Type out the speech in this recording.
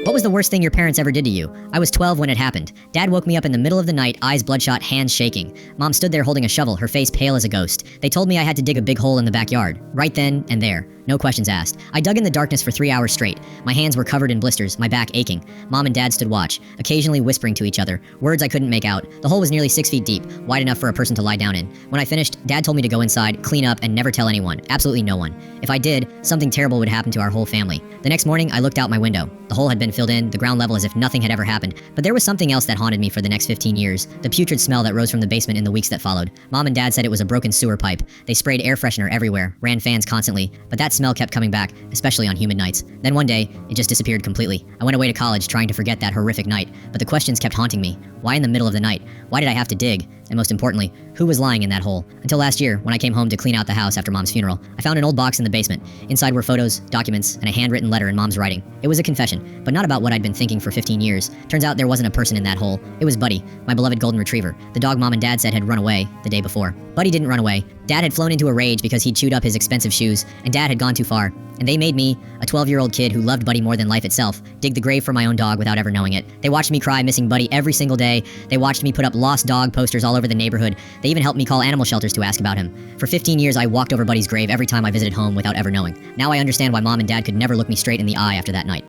What was the worst thing your parents ever did to you? I was 12 when it happened. Dad woke me up in the middle of the night, eyes bloodshot, hands shaking. Mom stood there holding a shovel, her face pale as a ghost. They told me I had to dig a big hole in the backyard. Right then and there. No questions asked. I dug in the darkness for 3 hours straight. My hands were covered in blisters, my back aching. Mom and Dad stood watch, occasionally whispering to each other, words I couldn't make out. The hole was nearly 6 feet deep, wide enough for a person to lie down in. When I finished, Dad told me to go inside, clean up, and never tell anyone. Absolutely no one. If I did, something terrible would happen to our whole family. The next morning, I looked out my window. The hole had been filled in, the ground level as if nothing had ever happened. But there was something else that haunted me for the next 15 years. The putrid smell that rose from the basement in the weeks that followed. Mom and Dad said it was a broken sewer pipe. They sprayed air freshener everywhere, ran fans constantly, but that smell kept coming back, especially on humid nights. Then one day, it just disappeared completely. I went away to college trying to forget that horrific night, but the questions kept haunting me. Why in the middle of the night? Why did I have to dig? And most importantly, who was lying in that hole? Until last year, when I came home to clean out the house after Mom's funeral, I found an old box in the basement. Inside were photos, documents, and a handwritten letter in Mom's writing. It was a confession, but not about what I'd been thinking for 15 years. Turns out there wasn't a person in that hole. It was Buddy, my beloved golden retriever, the dog Mom and Dad said had run away the day before. Buddy didn't run away. Dad had flown into a rage because he'd chewed up his expensive shoes, and Dad had gone too far. And they made me, a 12-year-old kid who loved Buddy more than life itself, dig the grave for my own dog without ever knowing it. They watched me cry missing Buddy every single day. They watched me put up lost dog posters all over the neighborhood. They even helped me call animal shelters to ask about him. For 15 years, I walked over Buddy's grave every time I visited home without ever knowing. Now I understand why Mom and Dad could never look me straight in the eye after that night.